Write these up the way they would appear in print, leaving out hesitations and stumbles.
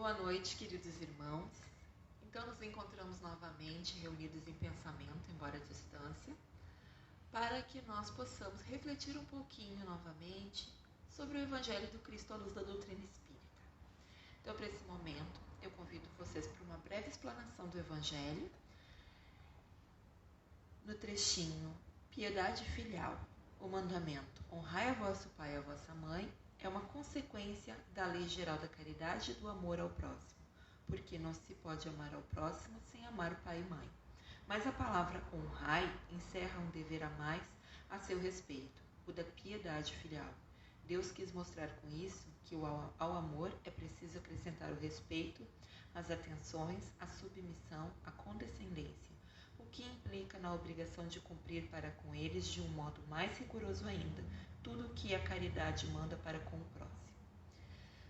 Boa noite, queridos irmãos. Então, nos encontramos novamente reunidos em pensamento, embora à distância, para que nós possamos refletir um pouquinho novamente sobre o Evangelho do Cristo à luz da doutrina espírita. Então, para esse momento, eu convido vocês para uma breve explanação do Evangelho, no trechinho Piedade Filial. O mandamento honrai a vosso pai e a vossa mãe é uma consequência da lei geral da caridade e do amor ao próximo, porque não se pode amar ao próximo sem amar o pai e mãe. Mas a palavra honrai encerra um dever a mais a seu respeito, o da piedade filial. Deus quis mostrar com isso que ao amor é preciso acrescentar o respeito, as atenções, a submissão, a condescendência, o que implica na obrigação de cumprir para com eles de um modo mais rigoroso ainda tudo o que a caridade manda para com o próximo.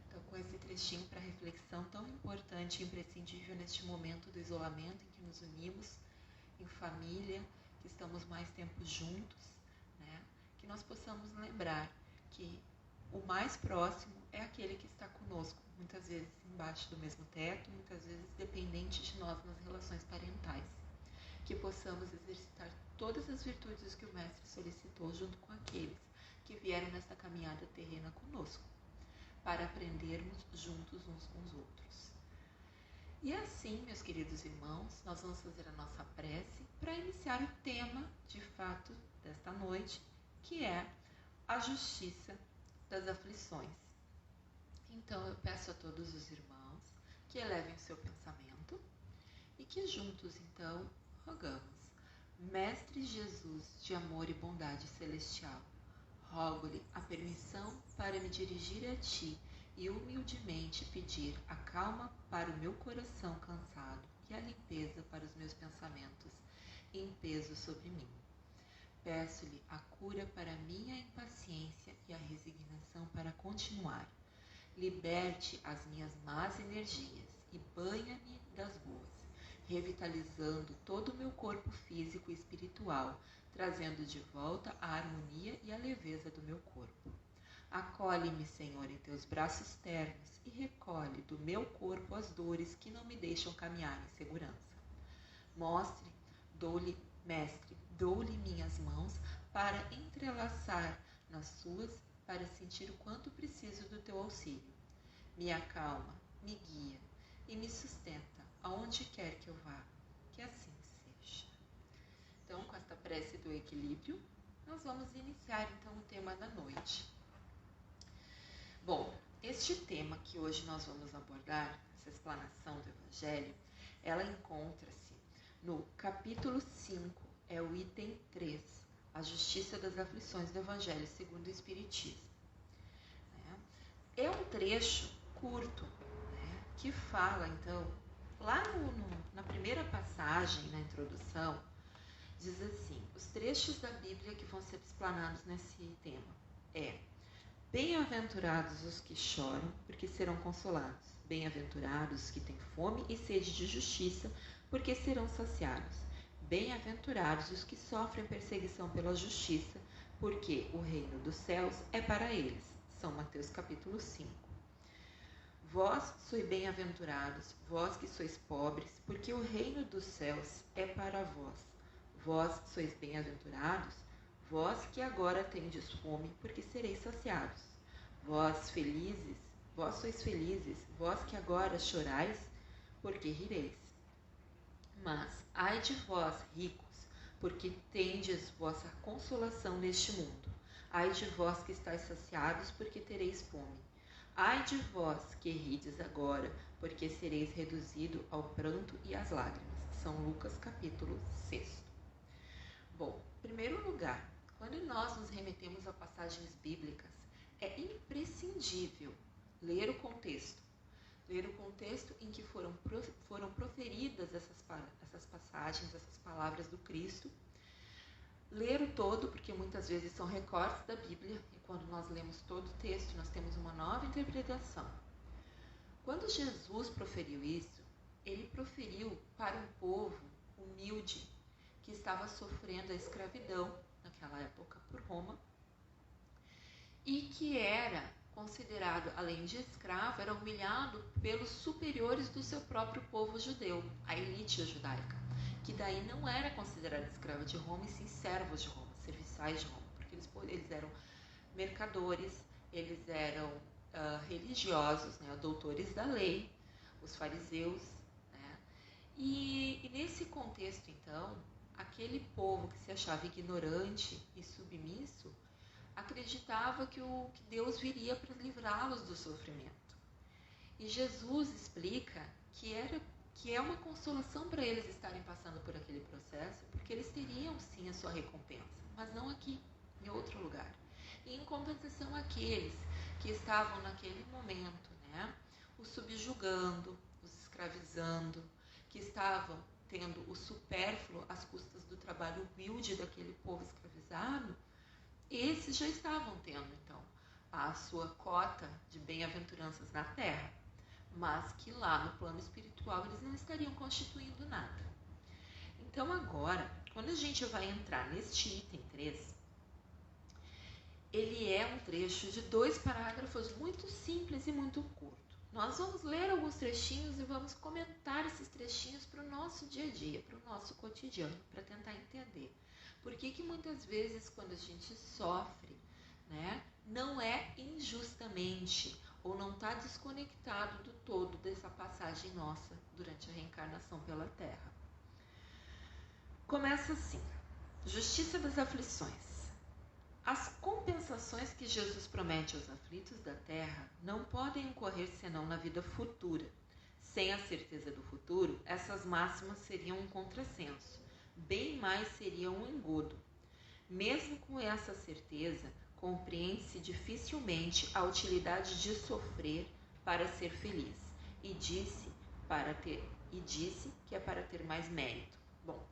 Então, com esse trechinho para reflexão tão importante e imprescindível neste momento do isolamento em que nos unimos em família, que estamos mais tempo juntos, né? Que nós possamos lembrar que o mais próximo é aquele que está conosco, muitas vezes embaixo do mesmo teto, muitas vezes dependente de nós nas relações parentais. Que possamos exercitar todas as virtudes que o Mestre solicitou junto com aqueles que vieram nessa caminhada terrena conosco, para aprendermos juntos uns com os outros. E assim, meus queridos irmãos, nós vamos fazer a nossa prece para iniciar o tema, de fato, desta noite, que é a justiça das aflições. Então, eu peço a todos os irmãos que elevem o seu pensamento e que juntos, então, rogamos: Mestre Jesus de amor e bondade celestial, rogo-lhe a permissão para me dirigir a ti e humildemente pedir a calma para o meu coração cansado e a limpeza para os meus pensamentos em peso sobre mim. Peço-lhe a cura para minha impaciência e a resignação para continuar. Liberte as minhas más energias e banha-me das boas, revitalizando todo o meu corpo físico e espiritual, trazendo de volta a harmonia e a leveza do meu corpo. Acolhe-me, Senhor, em teus braços ternos e recolhe do meu corpo as dores que não me deixam caminhar em segurança. Mestre, dou-lhe minhas mãos para entrelaçar nas suas, para sentir o quanto preciso do teu auxílio. Me acalma, me guia e me sustenta aonde quer que eu vá, que assim seja. Então, com esta prece do equilíbrio, nós vamos iniciar então o tema da noite. Bom, este tema que hoje nós vamos abordar, essa explanação do Evangelho, ela encontra-se no capítulo 5, é o item 3, a justiça das aflições do Evangelho segundo o Espiritismo. É um trecho curto, né, que fala, então, lá na primeira passagem, na introdução, diz assim: os trechos da Bíblia que vão ser explanados nesse tema é: bem-aventurados os que choram, porque serão consolados. Bem-aventurados os que têm fome e sede de justiça, porque serão saciados. Bem-aventurados os que sofrem perseguição pela justiça, porque o reino dos céus é para eles. São Mateus capítulo 5. Vós sois bem-aventurados, vós que sois pobres, porque o reino dos céus é para vós. Vós sois bem-aventurados, vós que agora tendes fome, porque sereis saciados. Vós sois felizes, vós que agora chorais, porque rireis. Mas ai de vós, ricos, porque tendes vossa consolação neste mundo. Ai de vós que estáis saciados, porque tereis fome. Ai de vós que rides agora, porque sereis reduzido ao pranto e às lágrimas. São Lucas capítulo 6. Bom, em primeiro lugar, quando nós nos remetemos a passagens bíblicas, é imprescindível ler o contexto em que foram proferidas essas passagens, essas palavras do Cristo. Ler o todo, porque muitas vezes são recortes da Bíblia, e quando nós lemos todo o texto, nós temos uma nova interpretação. Quando Jesus proferiu isso, ele proferiu para um povo humilde, que estava sofrendo a escravidão, naquela época por Roma, e que era considerado, além de escravo, era humilhado pelos superiores do seu próprio povo judeu, a elite judaica, que daí não era considerada escrava de Roma, e sim servos de Roma, serviçais de Roma, porque eles eram mercadores, eles eram religiosos, né, doutores da lei, os fariseus, né? E nesse contexto, então, aquele povo que se achava ignorante e submisso acreditava que Deus viria para livrá-los do sofrimento. E Jesus explica que é uma consolação para eles estarem passando por aquele processo, porque eles teriam sim a sua recompensa, mas não aqui, em outro lugar. E em compensação aqueles que estavam naquele momento, né, os subjugando, os escravizando, que estavam tendo o supérfluo às custas do trabalho humilde daquele povo escravizado, esses já estavam tendo, então, a sua cota de bem-aventuranças na terra, mas que lá no plano espiritual eles não estariam constituindo nada. Então agora, quando a gente vai entrar neste item 3, ele é um trecho de 2 parágrafos muito simples e muito curto. Nós vamos ler alguns trechinhos e vamos comentar esses trechinhos para o nosso dia a dia, para o nosso cotidiano, para tentar entender. Por que muitas vezes quando a gente sofre, né, não é injustamente ou não está desconectado do todo dessa passagem nossa durante a reencarnação pela Terra. Começa assim: Justiça das aflições. As compensações que Jesus promete aos aflitos da terra não podem ocorrer senão na vida futura. Sem a certeza do futuro, essas máximas seriam um contrassenso, bem mais seriam um engodo. Mesmo com essa certeza, compreende-se dificilmente a utilidade de sofrer para ser feliz, e disse que é para ter mais mérito. Bom,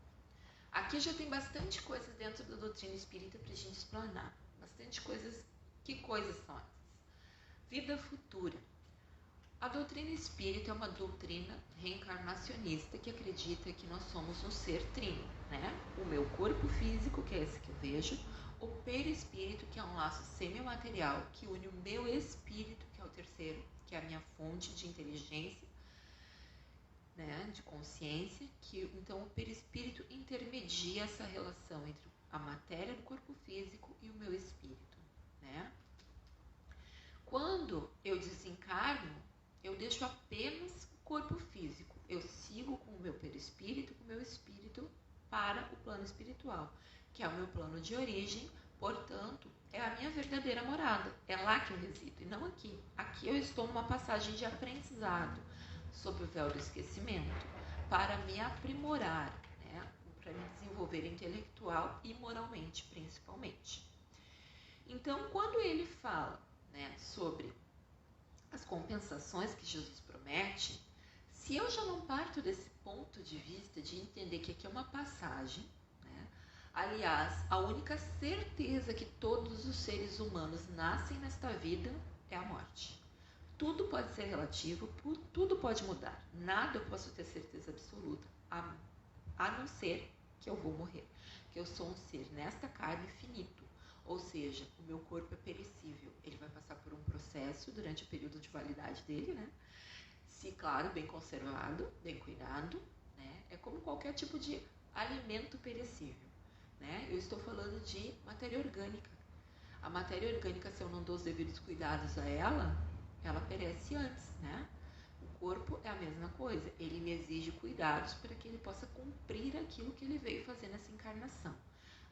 aqui já tem bastante coisas dentro da doutrina espírita para a gente explanar. Bastante coisas. Que coisas são essas? Vida futura. A doutrina espírita é uma doutrina reencarnacionista que acredita que nós somos um ser trino, né? O meu corpo físico, que é esse que eu vejo, o perispírito, que é um laço semimaterial que une o meu espírito, que é o terceiro, que é a minha fonte de inteligência, né, de consciência, que então o perispírito intermedia essa relação entre a matéria do corpo físico e o meu espírito, né? Quando eu desencarno, eu deixo apenas o corpo físico, eu sigo com o meu perispírito, com o meu espírito para o plano espiritual, que é o meu plano de origem, portanto, é a minha verdadeira morada, é lá que eu resido e não aqui. Aqui eu estou numa passagem de aprendizado, sob o véu do esquecimento, para me aprimorar, né? Para me desenvolver intelectual e moralmente, principalmente. Então, quando ele fala, né, sobre as compensações que Jesus promete, se eu já não parto desse ponto de vista de entender que aqui é uma passagem, né? Aliás, a única certeza que todos os seres humanos nascem nesta vida é a morte. Tudo pode ser relativo, tudo pode mudar. Nada eu posso ter certeza absoluta, a não ser que eu vou morrer. Que eu sou um ser nesta carne finito. Ou seja, o meu corpo é perecível. Ele vai passar por um processo durante o período de validade dele, né? Se, claro, bem conservado, bem cuidado, né? É como qualquer tipo de alimento perecível, né? Eu estou falando de matéria orgânica. A matéria orgânica, se eu não dou os devidos cuidados a ela perece antes, né? O corpo é a mesma coisa. Ele me exige cuidados para que ele possa cumprir aquilo que ele veio fazer nessa encarnação.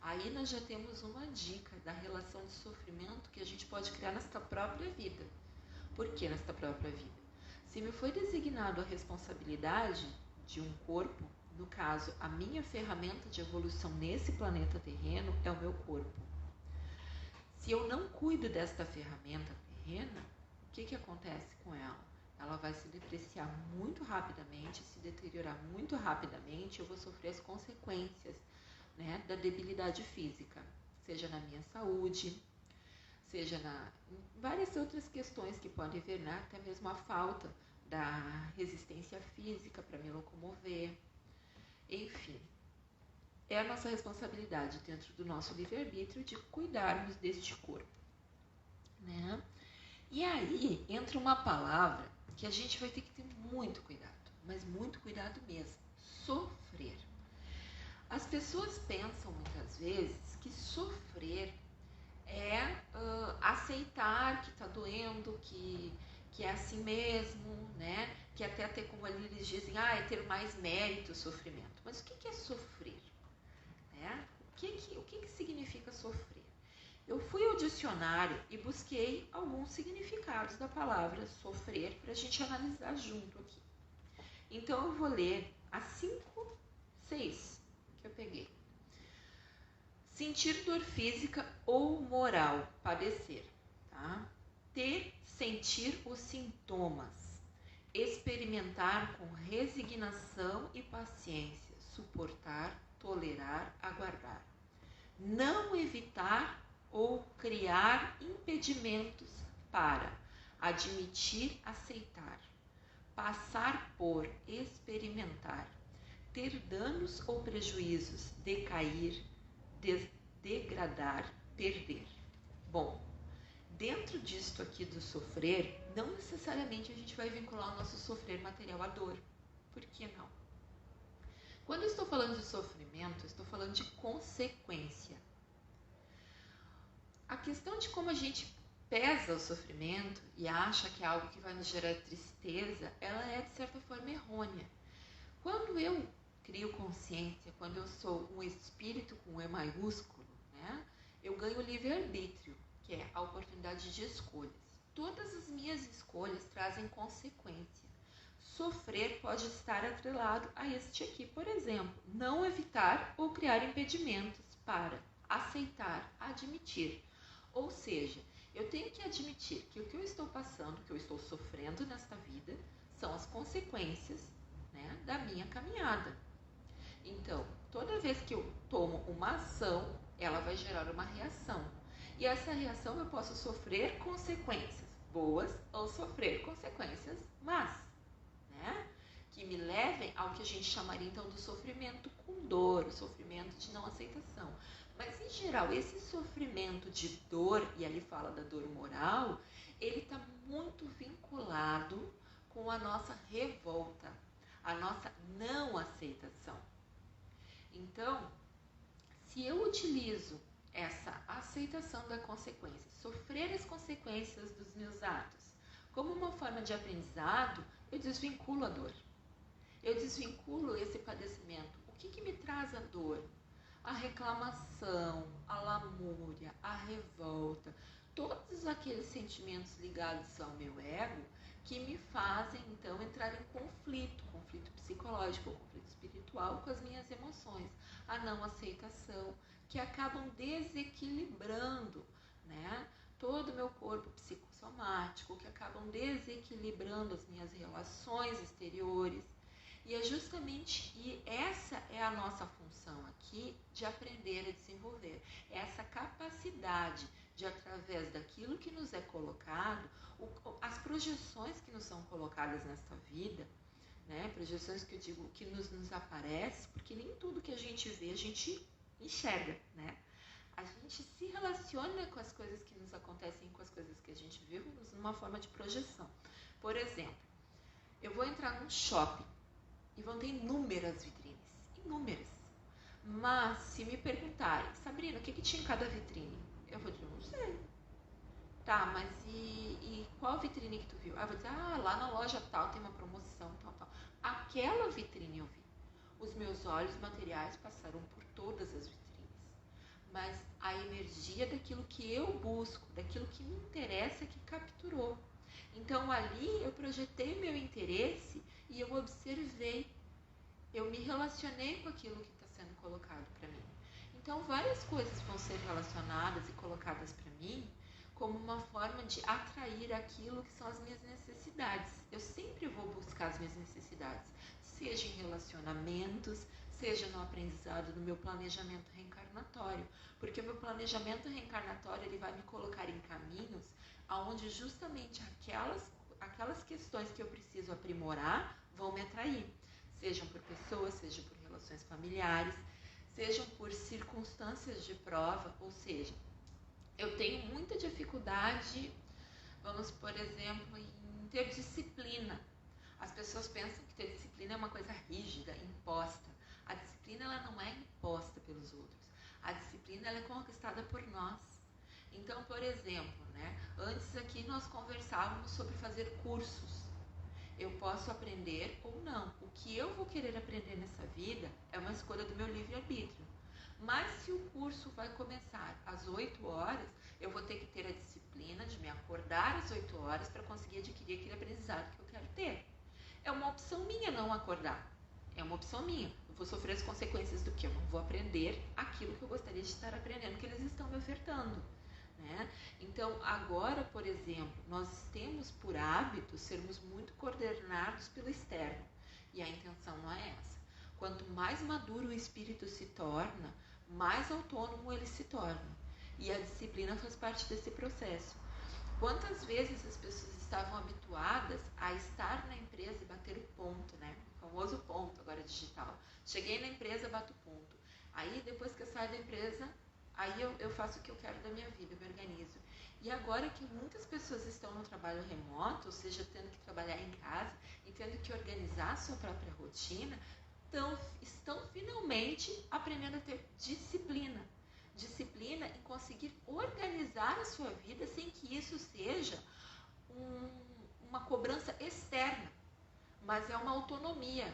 Aí nós já temos uma dica da relação de sofrimento que a gente pode criar nesta própria vida. Por que nesta própria vida? Se me foi designado a responsabilidade de um corpo, no caso, a minha ferramenta de evolução nesse planeta terreno é o meu corpo. Se eu não cuido desta ferramenta terrena, o que acontece com ela? Ela vai se depreciar muito rapidamente, se deteriorar muito rapidamente, eu vou sofrer as consequências, né, da debilidade física, seja na minha saúde, seja em várias outras questões que podem vir, né, até mesmo a falta da resistência física para me locomover. Enfim, é a nossa responsabilidade dentro do nosso livre-arbítrio de cuidarmos deste corpo, né? E aí entra uma palavra que a gente vai ter que ter muito cuidado, mas muito cuidado mesmo: sofrer. As pessoas pensam muitas vezes que sofrer é aceitar que está doendo, que é assim mesmo, né? Que até ter, como ali eles dizem, é ter mais mérito o sofrimento. Mas o que é sofrer? Né? O que significa sofrer? Eu fui ao dicionário e busquei alguns significados da palavra sofrer para a gente analisar junto aqui. Então eu vou ler as 6 que eu peguei. Sentir dor física ou moral, padecer, tá? Sentir os sintomas, experimentar com resignação e paciência, suportar, tolerar, aguardar. Não evitar ou criar impedimentos para admitir, aceitar, passar por, experimentar, ter danos ou prejuízos, decair, degradar, perder. Bom, dentro disto aqui do sofrer, não necessariamente a gente vai vincular o nosso sofrer material à dor. Por que não? Quando eu estou falando de sofrimento, eu estou falando de consequência. A questão de como a gente pesa o sofrimento e acha que é algo que vai nos gerar tristeza, ela é de certa forma errônea. Quando eu crio consciência, quando eu sou um espírito com E maiúsculo, né, eu ganho livre-arbítrio, que é a oportunidade de escolhas. Todas as minhas escolhas trazem consequência. Sofrer pode estar atrelado a este aqui, por exemplo, não evitar ou criar impedimentos para aceitar, admitir. Ou seja, eu tenho que admitir que o que eu estou passando, que eu estou sofrendo nesta vida, são as consequências, né, da minha caminhada. Então, toda vez que eu tomo uma ação, ela vai gerar uma reação. E essa reação eu posso sofrer consequências boas ou sofrer consequências más, né? Que me levem ao que a gente chamaria então do sofrimento com dor, o sofrimento de não aceitação. Mas, em geral, esse sofrimento de dor, e ali fala da dor moral, ele está muito vinculado com a nossa revolta, a nossa não aceitação. Então, se eu utilizo essa aceitação da consequência, sofrer as consequências dos meus atos, como uma forma de aprendizado, eu desvinculo a dor. Eu desvinculo esse padecimento. O que me traz a dor? A reclamação, a lamúria, a revolta, todos aqueles sentimentos ligados ao meu ego que me fazem, então, entrar em conflito psicológico, conflito espiritual com as minhas emoções, a não aceitação, que acabam desequilibrando, né, todo o meu corpo psicossomático, que acabam desequilibrando as minhas relações exteriores. E é justamente, e essa é a nossa função aqui de aprender a desenvolver. Essa capacidade de, através daquilo que nos é colocado, as projeções que nos são colocadas nesta vida, né? Projeções que eu digo que nos aparece, porque nem tudo que a gente vê a gente enxerga, né? A gente se relaciona com as coisas que nos acontecem, com as coisas que a gente vê, numa forma de projeção. Por exemplo, eu vou entrar num shopping e vão ter inúmeras vitrines, inúmeras. Mas se me perguntarem, Sabrina, o que tinha em cada vitrine? Eu vou dizer, não sei. Tá, mas e qual vitrine que tu viu? Eu vou dizer, lá na loja tal tem uma promoção, tal. Aquela vitrine eu vi. Os meus olhos materiais passaram por todas as vitrines. Mas a energia daquilo que eu busco, daquilo que me interessa é que capturou. Então ali eu projetei meu interesse e eu observei, eu me relacionei com aquilo que está sendo colocado para mim. Então várias coisas vão ser relacionadas e colocadas para mim como uma forma de atrair aquilo que são as minhas necessidades. Eu sempre vou buscar as minhas necessidades, seja em relacionamentos, seja no aprendizado, no meu planejamento reencarnatório, porque o meu planejamento reencarnatório ele vai me colocar em caminhos onde justamente aquelas questões que eu preciso aprimorar vão me atrair, sejam por pessoas, sejam por relações familiares, sejam por circunstâncias de prova, ou seja, eu tenho muita dificuldade Vamos, por exemplo, em ter disciplina. As pessoas pensam que ter disciplina é uma coisa rígida, imposta. A disciplina ela não é imposta pelos outros. A disciplina ela é conquistada por nós. Então, por exemplo, antes aqui nós conversávamos sobre fazer cursos. Eu posso aprender ou não. O que eu vou querer aprender nessa vida é uma escolha do meu livre-arbítrio. Mas se o curso vai começar às 8 horas, eu vou ter que ter a disciplina de me acordar às 8 horas para conseguir adquirir aquele aprendizado que eu quero ter. É uma opção minha não acordar. É uma opção minha. Eu vou sofrer as consequências do que eu não vou aprender aquilo que eu gostaria de estar aprendendo, que eles estão me ofertando. Então, agora, por exemplo, nós temos por hábito sermos muito coordenados pelo externo. E a intenção não é essa. Quanto mais maduro o espírito se torna, mais autônomo ele se torna. E a disciplina faz parte desse processo. Quantas vezes as pessoas estavam habituadas a estar na empresa e bater o ponto, O famoso ponto agora digital. Cheguei na empresa, bato o ponto. Aí, depois que eu saio da empresa, aí eu faço o que eu quero da minha vida, eu me organizo. E agora que muitas pessoas estão no trabalho remoto, ou seja, tendo que trabalhar em casa e tendo que organizar a sua própria rotina, estão finalmente aprendendo a ter disciplina. Disciplina em conseguir organizar a sua vida sem que isso seja uma cobrança externa, mas é uma autonomia.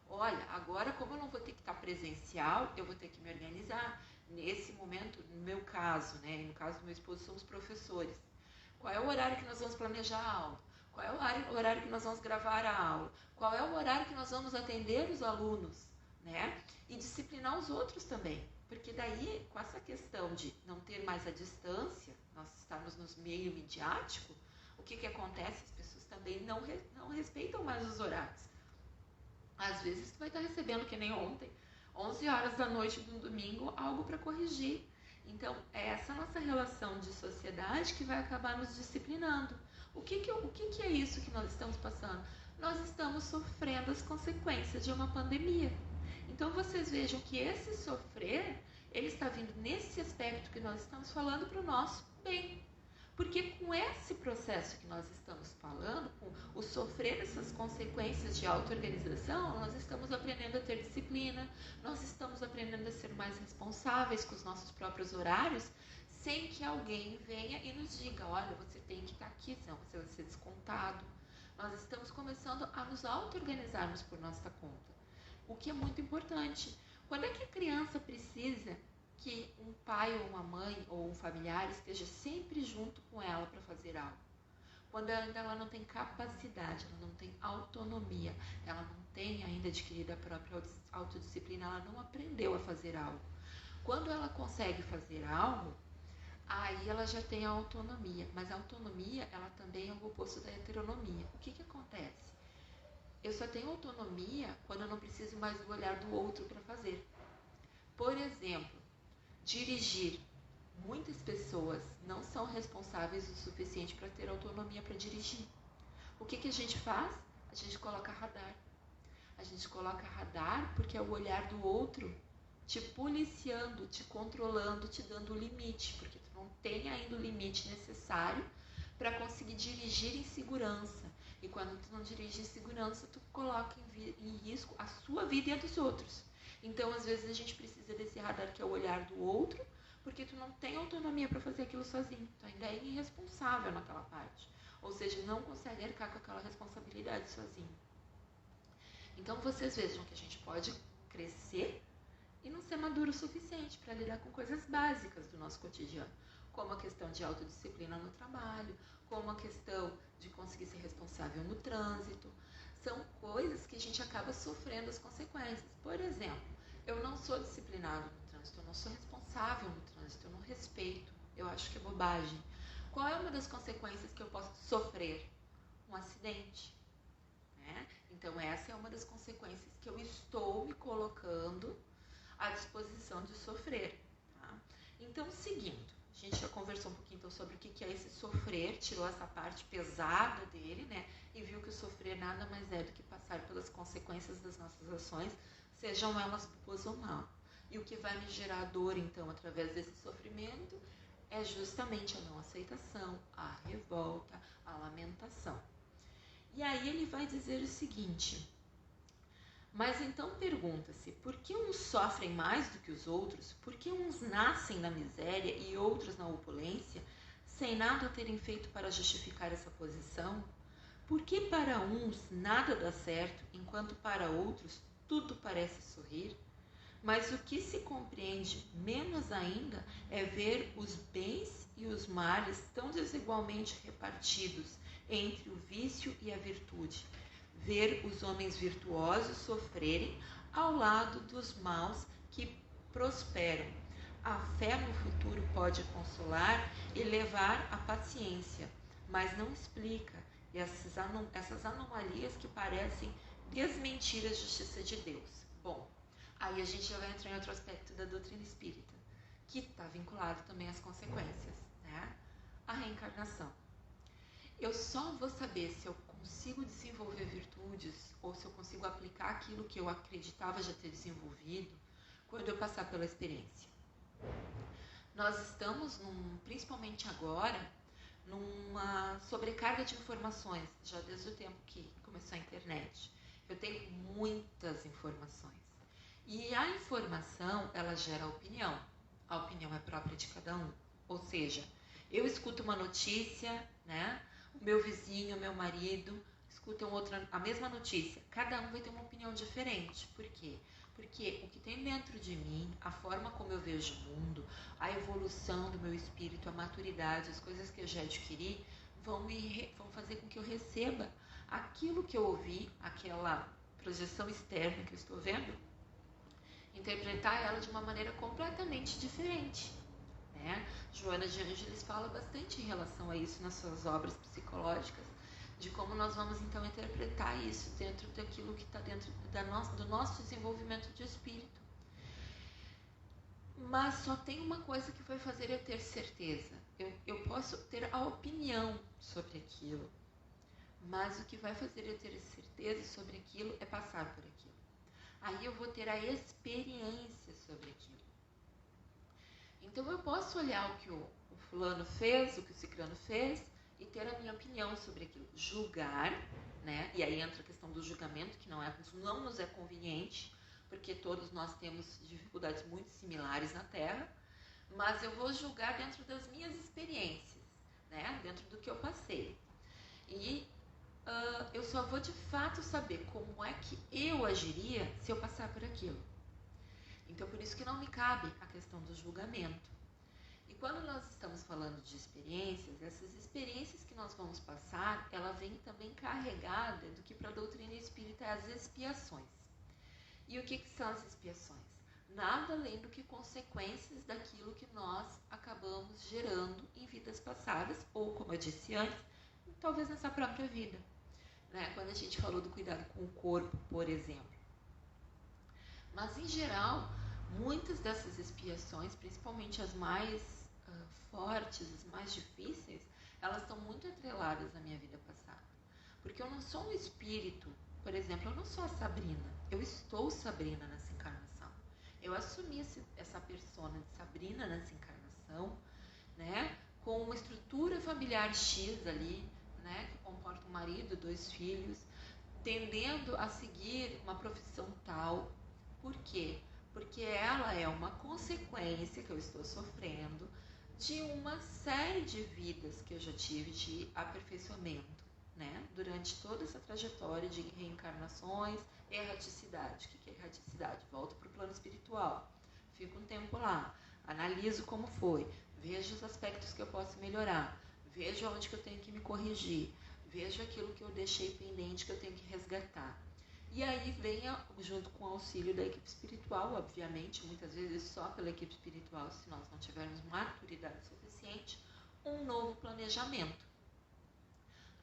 Olha, agora como eu não vou ter que estar presencial, eu vou ter que me organizar. Nesse momento, no meu caso, no caso do meu esposo, somos professores. Qual é o horário que nós vamos planejar a aula? Qual é o horário que nós vamos gravar a aula? Qual é o horário que nós vamos atender os alunos? E disciplinar os outros também. Porque daí, com essa questão de não ter mais a distância, nós estamos no meio midiático, o que acontece? As pessoas também não respeitam mais os horários. Às vezes tu vai estar recebendo, que nem ontem, 11 horas da noite de um domingo, algo para corrigir. Então, é essa nossa relação de sociedade que vai acabar nos disciplinando. O que é isso que nós estamos passando? Nós estamos sofrendo as consequências de uma pandemia. Então, vocês vejam que esse sofrer, ele está vindo nesse aspecto que nós estamos falando para o nosso bem. Porque com esse processo que nós estamos falando, com o sofrer essas consequências de auto-organização, nós estamos aprendendo a ter disciplina, nós estamos aprendendo a ser mais responsáveis com os nossos próprios horários, sem que alguém venha e nos diga, olha, você tem que estar aqui, senão você vai ser descontado. Nós estamos começando a nos auto-organizarmos por nossa conta, o que é muito importante. Quando é que a criança precisa que um pai ou uma mãe ou um familiar esteja sempre junto com ela para fazer algo? Quando ainda ela não tem capacidade, ela não tem autonomia, ela não tem ainda adquirido a própria autodisciplina, ela não aprendeu a fazer algo. Quando ela consegue fazer algo, aí ela já tem a autonomia, mas a autonomia ela também é o oposto da heteronomia. O que acontece? Eu só tenho autonomia quando eu não preciso mais do olhar do outro para fazer. Por exemplo, dirigir. Muitas pessoas não são responsáveis o suficiente para ter autonomia para dirigir. O que a gente faz? A gente coloca radar. A gente coloca radar porque é o olhar do outro te policiando, te controlando, te dando o limite, porque tu não tem ainda o limite necessário para conseguir dirigir em segurança. E quando tu não dirige em segurança, tu coloca em risco a sua vida e a dos outros. Então, às vezes, a gente precisa desse radar que é o olhar do outro, porque tu não tem autonomia para fazer aquilo sozinho. Tu ainda é irresponsável naquela parte. Ou seja, não consegue arcar com aquela responsabilidade sozinho. Então, vocês vejam que a gente pode crescer e não ser maduro o suficiente para lidar com coisas básicas do nosso cotidiano, como a questão de autodisciplina no trabalho, como a questão de conseguir ser responsável no trânsito. São coisas que a gente acaba sofrendo as consequências. Por exemplo, eu não sou disciplinado no trânsito, eu não sou responsável no trânsito, eu não respeito, eu acho que é bobagem. Qual é uma das consequências que eu posso sofrer? Um acidente. Então, essa é uma das consequências que eu estou me colocando à disposição de sofrer. Tá? Então, seguindo, a gente já conversou um pouquinho então, sobre o que é esse sofrer, tirou essa parte pesada dele, e viu que o sofrer nada mais é do que passar pelas consequências das nossas ações, sejam elas boas ou mal. E o que vai me gerar dor, então, através desse sofrimento, é justamente a não aceitação, a revolta, a lamentação. E aí ele vai dizer o seguinte: mas então pergunta-se, por que uns sofrem mais do que os outros? Por que uns nascem na miséria e outros na opulência, sem nada terem feito para justificar essa posição? Por que para uns nada dá certo, enquanto para outros tudo parece sorrir? Mas o que se compreende menos ainda é ver os bens e os males tão desigualmente repartidos entre o vício e a virtude. Ver os homens virtuosos sofrerem ao lado dos maus que prosperam. A fé no futuro pode consolar e levar à paciência, mas não explica essas anomalias que parecem desmentir a justiça de Deus. Bom, aí a gente já vai entrar em outro aspecto da doutrina espírita, que está vinculado também às consequências, né? A reencarnação. Eu só vou saber se eu consigo desenvolver virtudes ou se eu consigo aplicar aquilo que eu acreditava já ter desenvolvido quando eu passar pela experiência. Nós estamos, principalmente agora, numa sobrecarga de informações, já desde o tempo que começou a internet. Eu tenho muitas informações. E a informação, ela gera opinião. A opinião é própria de cada um. Ou seja, eu escuto uma notícia, né? O meu vizinho, o meu marido escutam a mesma notícia. Cada um vai ter uma opinião diferente. Por quê? Porque o que tem dentro de mim, a forma como eu vejo o mundo, a evolução do meu espírito, a maturidade, as coisas que eu já adquiri, vão fazer com que eu receba aquilo que eu ouvi, aquela projeção externa que eu estou vendo, interpretar ela de uma maneira completamente diferente, né? Joana de Ângeles fala bastante em relação a isso nas suas obras psicológicas, de como nós vamos então interpretar isso dentro daquilo que está dentro do nosso desenvolvimento de espírito. Mas só tem uma coisa que vai fazer eu ter certeza. Eu posso ter a opinião sobre aquilo, mas o que vai fazer eu ter certeza sobre aquilo é passar por aquilo. Aí eu vou ter a experiência sobre aquilo. Então eu posso olhar o que o fulano fez, o que o ciclano fez e ter a minha opinião sobre aquilo. Julgar, né? E aí entra a questão do julgamento, que não nos é conveniente, porque todos nós temos dificuldades muito similares na Terra, mas eu vou julgar dentro das minhas experiências, né? Dentro do que eu passei. E eu só vou de fato saber como é que eu agiria se eu passar por aquilo. Então, por isso que não me cabe a questão do julgamento. E quando nós estamos falando de experiências, essas experiências que nós vamos passar, ela vem também carregada do que para a doutrina espírita é as expiações. E o que são as expiações? Nada além do que consequências daquilo que nós acabamos gerando em vidas passadas, ou, como eu disse antes, talvez nessa própria vida. Né? Quando a gente falou do cuidado com o corpo, por exemplo. Mas, em geral, muitas dessas expiações, principalmente as mais fortes, as mais difíceis, elas estão muito atreladas na minha vida passada. Porque eu não sou um espírito, por exemplo, eu não sou a Sabrina, eu estou Sabrina nessa encarnação. Eu assumi essa persona de Sabrina nessa encarnação, né, com uma estrutura familiar X ali, né, que comporta um marido, 2 filhos, tendendo a seguir uma profissão tal. Por quê? Porque ela é uma consequência que eu estou sofrendo de uma série de vidas que eu já tive de aperfeiçoamento, né? Durante toda essa trajetória de reencarnações, erraticidade. O que é erraticidade? Volto para o plano espiritual, fico um tempo lá, analiso como foi, vejo os aspectos que eu posso melhorar, vejo onde que eu tenho que me corrigir, vejo aquilo que eu deixei pendente que eu tenho que resgatar. E aí vem, junto com o auxílio da equipe espiritual, obviamente, muitas vezes só pela equipe espiritual, se nós não tivermos maturidade suficiente, um novo planejamento,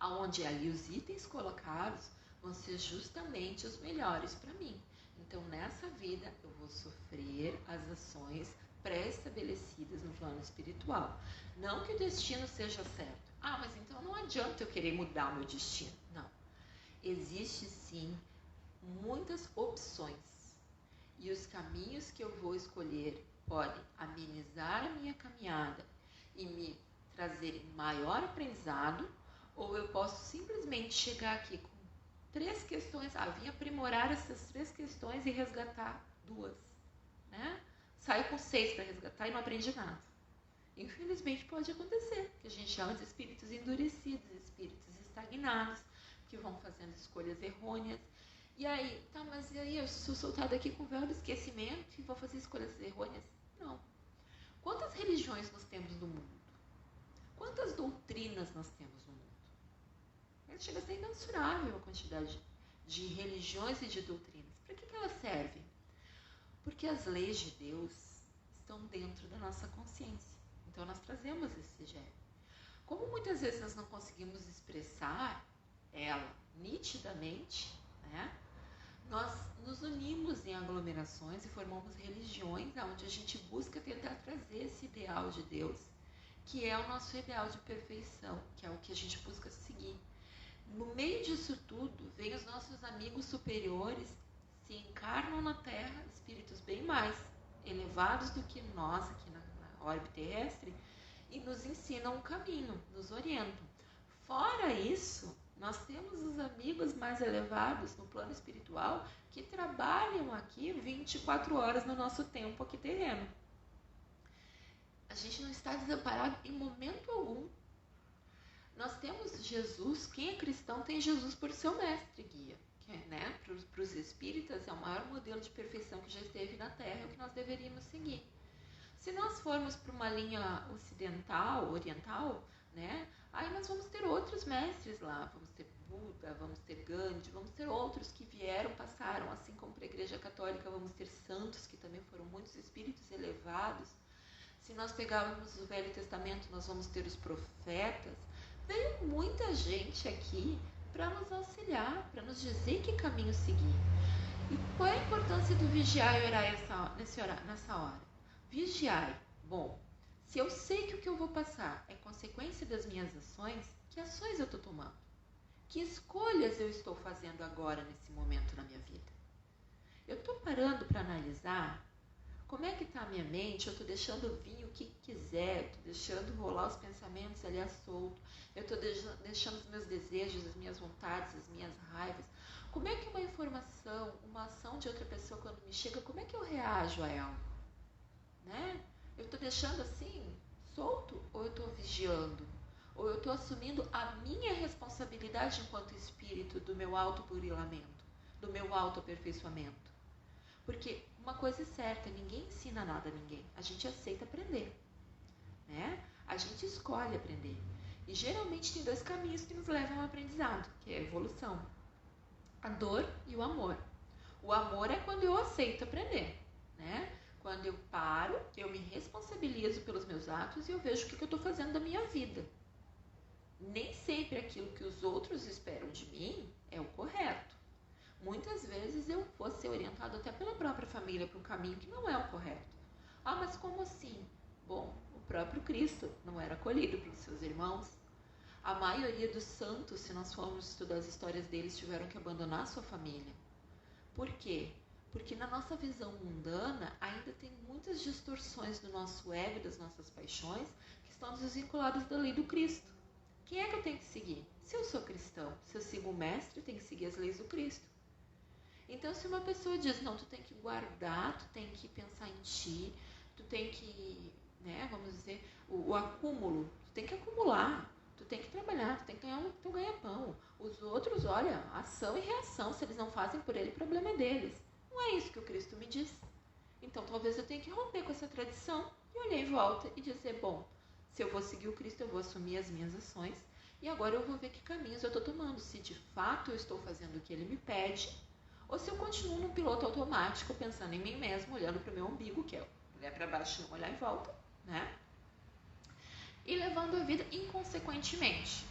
onde ali os itens colocados vão ser justamente os melhores para mim. Então, nessa vida, eu vou sofrer as ações pré-estabelecidas no plano espiritual. Não que o destino seja certo. Ah, mas então não adianta eu querer mudar o meu destino. Não. Existe sim muitas opções e os caminhos que eu vou escolher podem amenizar a minha caminhada e me trazerem maior aprendizado, ou eu posso simplesmente chegar aqui com 3 questões, vim aprimorar essas 3 questões e resgatar 2, né? Saio com 6 para resgatar e não aprendi nada. Infelizmente pode acontecer, que a gente chama de espíritos endurecidos, espíritos estagnados, que vão fazendo escolhas errôneas. E aí, mas e aí eu sou soltada aqui com o véu do esquecimento e vou fazer escolhas errôneas? Não. Quantas religiões nós temos no mundo? Quantas doutrinas nós temos no mundo? Chega a ser imensurável a quantidade de religiões e de doutrinas. Para que elas servem? Porque as leis de Deus estão dentro da nossa consciência. Então nós trazemos esse gênero. Como muitas vezes nós não conseguimos expressar ela nitidamente, né? Nós nos unimos em aglomerações e formamos religiões onde a gente busca tentar trazer esse ideal de Deus, que é o nosso ideal de perfeição, que é o que a gente busca seguir. No meio disso tudo, vem os nossos amigos superiores, se encarnam na Terra, espíritos bem mais elevados do que nós aqui na órbita terrestre, e nos ensinam um caminho, nos orientam. Fora isso, nós temos os amigos mais elevados no plano espiritual que trabalham aqui 24 horas no nosso tempo aqui terreno. A gente não está desamparado em momento algum. Nós temos Jesus, quem é cristão tem Jesus por seu mestre guia, que né, para os espíritas é o maior modelo de perfeição que já esteve na Terra, é o que nós deveríamos seguir. Se nós formos para uma linha ocidental, oriental, né, aí nós vamos ter outros mestres lá, vamos ter Buda, vamos ter Gandhi, vamos ter outros que vieram, passaram, assim como para a Igreja Católica, vamos ter santos, que também foram muitos espíritos elevados. Se nós pegarmos o Velho Testamento, nós vamos ter os profetas. Veio muita gente aqui para nos auxiliar, para nos dizer que caminho seguir. E qual é a importância do vigiar e orar nessa hora? Vigiai. Bom, se eu sei que o que eu vou passar é consequência das minhas ações, que ações eu estou tomando? Que escolhas eu estou fazendo agora, nesse momento na minha vida? Eu estou parando para analisar como é que está a minha mente, eu estou deixando vir o que quiser, eu estou deixando rolar os pensamentos ali à solto, eu estou deixando os meus desejos, as minhas vontades, as minhas raivas. Como é que uma informação, uma ação de outra pessoa quando me chega, como é que eu reajo a ela? Né? Eu estou deixando assim, solto, ou eu estou vigiando? Ou eu estou assumindo a minha responsabilidade enquanto espírito do meu autoburilamento, do meu autoaperfeiçoamento? Porque uma coisa é certa, ninguém ensina nada a ninguém. A gente aceita aprender, né? A gente escolhe aprender. E geralmente tem 2 caminhos que nos levam ao aprendizado, que é a evolução. A dor e o amor. O amor é quando eu aceito aprender, né? Quando eu paro, eu me responsabilizo pelos meus atos e eu vejo o que eu estou fazendo da minha vida. Nem sempre aquilo que os outros esperam de mim é o correto. Muitas vezes eu vou ser orientado até pela própria família para um caminho que não é o correto. Mas como assim? Bom, o próprio Cristo não era acolhido pelos seus irmãos. A maioria dos santos, se nós formos estudar as histórias deles, tiveram que abandonar sua família. Por quê? Porque na nossa visão mundana ainda tem muitas distorções do nosso ego e das nossas paixões que estão desvinculadas da lei do Cristo. Quem é que eu tenho que seguir? Se eu sou cristão, se eu sigo o mestre, eu tenho que seguir as leis do Cristo. Então, se uma pessoa diz, não, tu tem que guardar, tu tem que pensar em ti, tu tem que, né, vamos dizer, o acúmulo, tu tem que acumular, tu tem que trabalhar, tu tem que ganhar um teu ganha-pão. Os outros, olha, ação e reação, se eles não fazem por ele, o problema é deles. Não é isso que o Cristo me diz. Então, talvez eu tenha que romper com essa tradição e olhar em volta e dizer, bom, se eu vou seguir o Cristo, eu vou assumir as minhas ações e agora eu vou ver que caminhos eu estou tomando, se de fato eu estou fazendo o que ele me pede, ou se eu continuo num piloto automático, pensando em mim mesmo, olhando para o meu umbigo, que é olhar para baixo e não olhar em volta, né? E levando a vida inconsequentemente.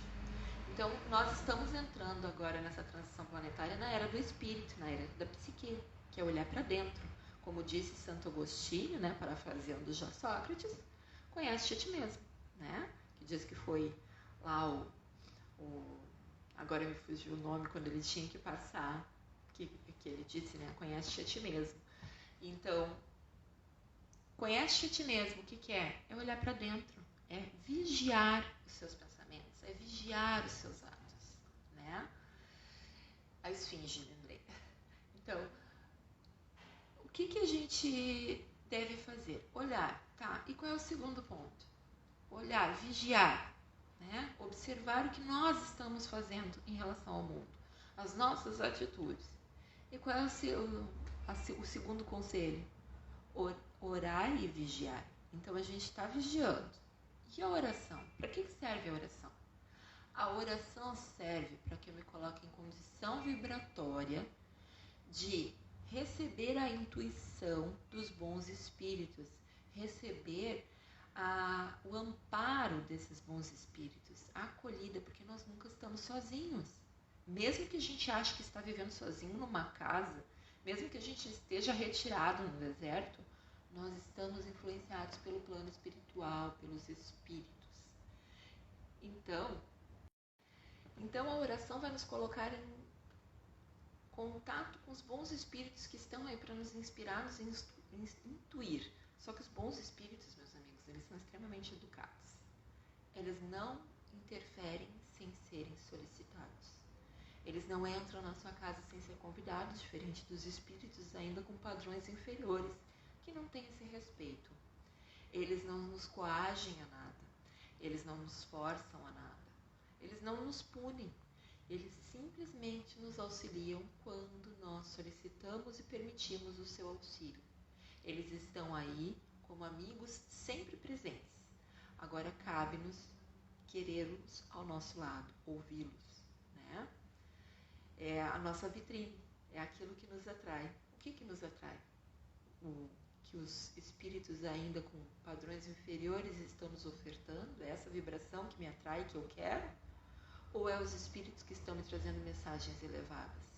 Então, nós estamos entrando agora nessa transição planetária na era do espírito, na era da psique, que é olhar para dentro. Como disse Santo Agostinho, né, parafraseando já Sócrates, conhece-te a ti mesmo, né? Que diz que foi lá agora me fugiu o nome, quando ele tinha que passar, que ele disse, né, conhece-te a ti mesmo. Então, conhece-te a ti mesmo, o que é? É olhar para dentro, é vigiar os seus pensamentos, é vigiar os seus atos, né? A esfinge, lembrei. Então, o que a gente deve fazer? Olhar, tá? E qual é o segundo ponto? Olhar, vigiar, né? Observar o que nós estamos fazendo em relação ao mundo, as nossas atitudes. E qual é o segundo conselho? Orar e vigiar. Então a gente está vigiando. E a oração? Para que serve a oração? A oração serve para que eu me coloque em condição vibratória de receber a intuição dos bons espíritos, receber o amparo desses bons espíritos, a acolhida, porque nós nunca estamos sozinhos. Mesmo que a gente ache que está vivendo sozinho numa casa, mesmo que a gente esteja retirado no deserto, nós estamos influenciados pelo plano espiritual, pelos espíritos. Então a oração vai nos colocar em contato com os bons espíritos que estão aí para nos inspirar, nos intuir. Só que os bons espíritos, meus amigos, eles são extremamente educados. Eles não interferem sem serem solicitados. Eles não entram na sua casa sem ser convidados, diferente dos espíritos ainda com padrões inferiores, que não têm esse respeito. Eles não nos coagem a nada. Eles não nos forçam a nada. Eles não nos punem. Eles simplesmente nos auxiliam quando nós solicitamos e permitimos o seu auxílio. Eles estão aí como amigos sempre presentes. Agora cabe-nos querê-los ao nosso lado, ouvi-los, né? É a nossa vitrine, é aquilo que nos atrai. O que nos atrai? Que os espíritos ainda com padrões inferiores estão nos ofertando? É essa vibração que me atrai, que eu quero? Ou é os espíritos que estão me trazendo mensagens elevadas?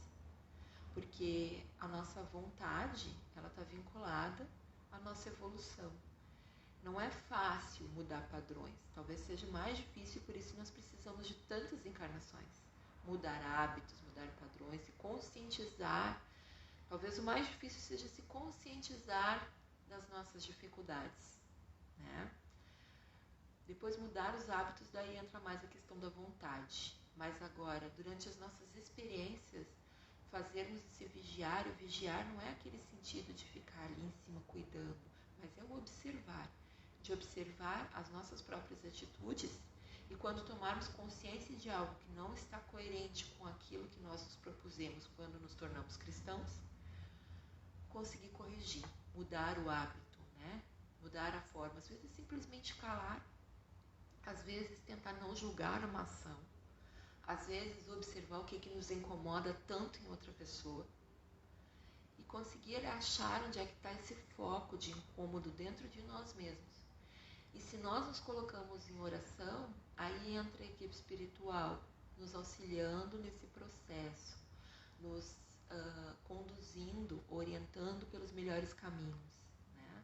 Porque a nossa vontade, ela está vinculada à nossa evolução. Não é fácil mudar padrões, talvez seja mais difícil, por isso nós precisamos de tantas encarnações. Mudar hábitos, mudar padrões, se conscientizar. Talvez o mais difícil seja se conscientizar das nossas dificuldades, né? Depois mudar os hábitos, daí entra mais a questão da vontade. Mas agora, durante as nossas experiências, fazermos esse vigiar, o vigiar não é aquele sentido de ficar ali em cima cuidando, mas é o observar, de observar as nossas próprias atitudes e quando tomarmos consciência de algo que não está coerente com aquilo que nós nos propusemos quando nos tornamos cristãos, conseguir corrigir, mudar o hábito, né? Mudar a forma, às vezes simplesmente calar, às vezes tentar não julgar uma ação, às vezes observar o que nos incomoda tanto em outra pessoa e conseguir achar onde é que está esse foco de incômodo dentro de nós mesmos. E se nós nos colocamos em oração, aí entra a equipe espiritual nos auxiliando nesse processo, nos conduzindo, orientando pelos melhores caminhos, né?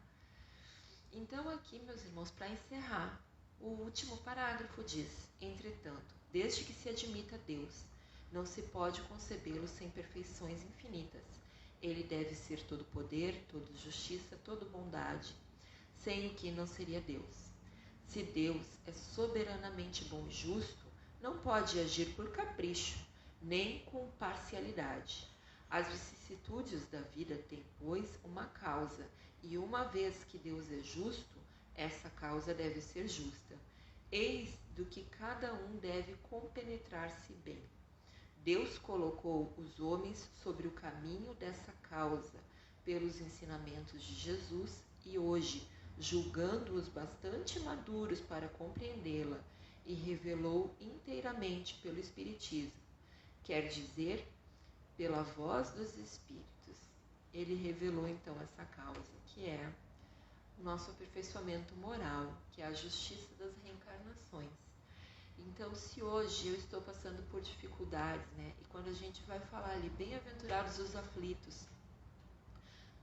Então aqui, meus irmãos, para encerrar, o último parágrafo diz: entretanto, desde que se admita Deus, não se pode concebê-lo sem perfeições infinitas. Ele deve ser todo poder, toda justiça, toda bondade, sem o que não seria Deus. Se Deus é soberanamente bom e justo, não pode agir por capricho, nem com parcialidade. As vicissitudes da vida têm, pois, uma causa, e uma vez que Deus é justo, essa causa deve ser justa. Eis do que cada um deve compenetrar-se bem. Deus colocou os homens sobre o caminho dessa causa, pelos ensinamentos de Jesus, e hoje, julgando-os bastante maduros para compreendê-la, e revelou inteiramente pelo Espiritismo, quer dizer, pela voz dos Espíritos. Ele revelou então essa causa, que é o nosso aperfeiçoamento moral, que é a justiça das reencarnações. Então, se hoje eu estou passando por dificuldades, né? E quando a gente vai falar ali, bem-aventurados os aflitos,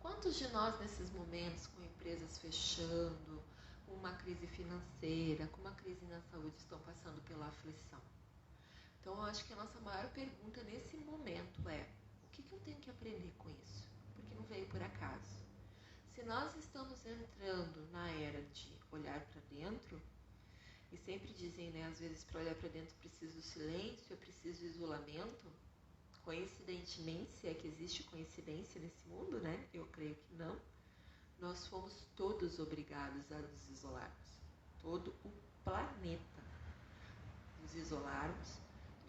quantos de nós nesses momentos, com empresas fechando, com uma crise financeira, com uma crise na saúde, estão passando pela aflição? Então, eu acho que a nossa maior pergunta nesse momento é: o que eu tenho que aprender com isso? Porque não veio por acaso. Se nós estamos entrando na era de olhar para dentro, E sempre dizem, né, às vezes para olhar para dentro é preciso silêncio, é preciso isolamento. Coincidentemente, se é que existe coincidência nesse mundo, né? Eu creio que não. Nós fomos todos obrigados a nos isolarmos. Todo o planeta. Nos isolarmos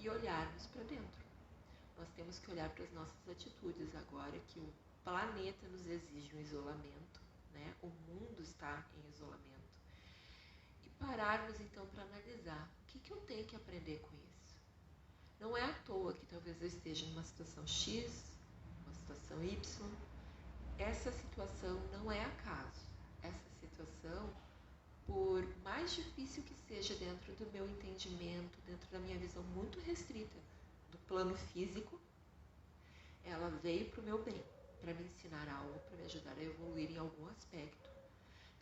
e olharmos para dentro. Nós temos que olhar para as nossas atitudes agora, que o planeta nos exige um isolamento, né? O mundo está em isolamento. E pararmos então para analisar o que eu tenho que aprender com isso. Não é à toa que talvez eu esteja numa situação X, uma situação Y. Essa situação não é acaso. Essa situação, por mais difícil que seja dentro do meu entendimento, dentro da minha visão muito restrita do plano físico, ela veio para o meu bem, para me ensinar algo, para me ajudar a evoluir em algum aspecto.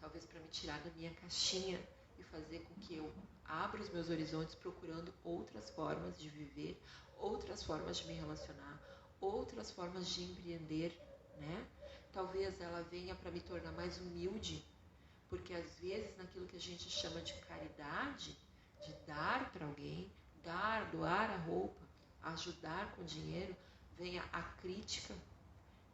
Talvez para me tirar da minha caixinha e fazer com que eu abra os meus horizontes procurando outras formas de viver, outras formas de me relacionar, outras formas de empreender, né? Talvez ela venha para me tornar mais humilde, porque às vezes naquilo que a gente chama de caridade, de dar para alguém, doar a roupa, ajudar com dinheiro, venha a crítica.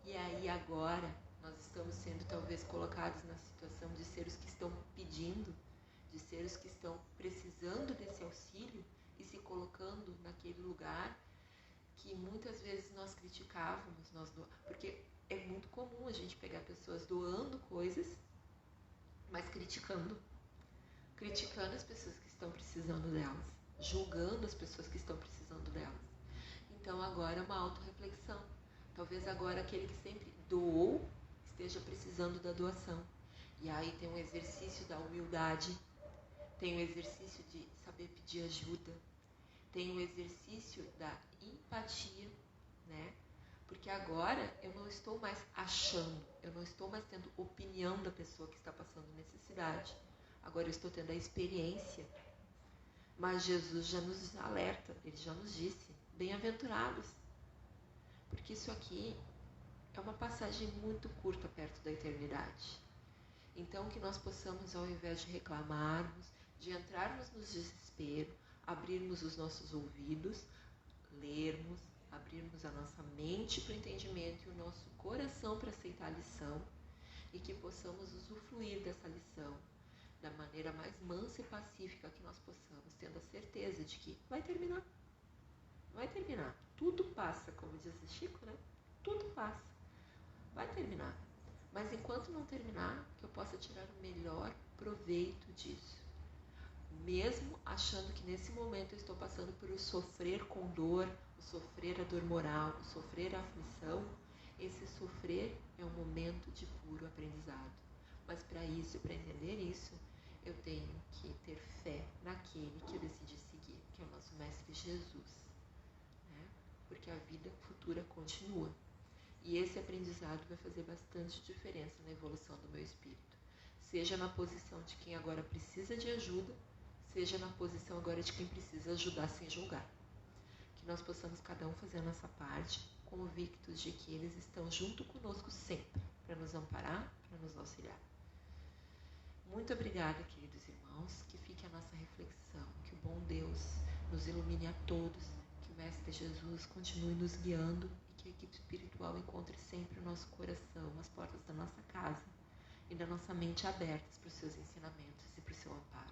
E aí agora nós estamos sendo talvez colocados na situação de ser os que estão pedindo, de ser os que estão precisando desse auxílio e se colocando naquele lugar que muitas vezes nós criticávamos, porque é muito comum a gente pegar pessoas doando coisas, mas criticando as pessoas que estão precisando delas, julgando as pessoas que estão precisando delas. Então agora é uma autorreflexão. Talvez agora aquele que sempre doou esteja precisando da doação. E aí tem um exercício da humildade, tem um exercício de saber pedir ajuda, tem um exercício da empatia, né? Porque agora eu não estou mais achando, eu não estou mais tendo opinião da pessoa que está passando necessidade. Agora eu estou tendo a experiência. Mas Jesus já nos alerta, ele já nos disse, bem-aventurados. Porque isso aqui é uma passagem muito curta perto da eternidade. Então que nós possamos, ao invés de reclamarmos, de entrarmos no desespero, abrirmos os nossos ouvidos, lermos, abrirmos a nossa mente para o entendimento e o nosso coração para aceitar a lição e que possamos usufruir dessa lição da maneira mais mansa e pacífica que nós possamos, tendo a certeza de que vai terminar. Vai terminar. Tudo passa, como diz o Chico, né? Tudo passa. Vai terminar. Mas enquanto não terminar, que eu possa tirar o melhor proveito disso. Mesmo achando que nesse momento eu estou passando por o sofrer com dor, o sofrer a dor moral, o sofrer a aflição, esse sofrer é um momento de puro aprendizado. Mas para isso, para entender isso, eu tenho que ter fé naquele que eu decidi seguir, que é o nosso Mestre Jesus. Né? Porque a vida futura continua. E esse aprendizado vai fazer bastante diferença na evolução do meu espírito. Seja na posição de quem agora precisa de ajuda, seja na posição agora de quem precisa ajudar sem julgar. Que nós possamos cada um fazer a nossa parte, convictos de que eles estão junto conosco sempre, para nos amparar, para nos auxiliar. Muito obrigada, queridos irmãos, que fique a nossa reflexão, que o bom Deus nos ilumine a todos, que o Mestre Jesus continue nos guiando e que a equipe espiritual encontre sempre o nosso coração, as portas da nossa casa e da nossa mente abertas para os seus ensinamentos e para o seu amparo.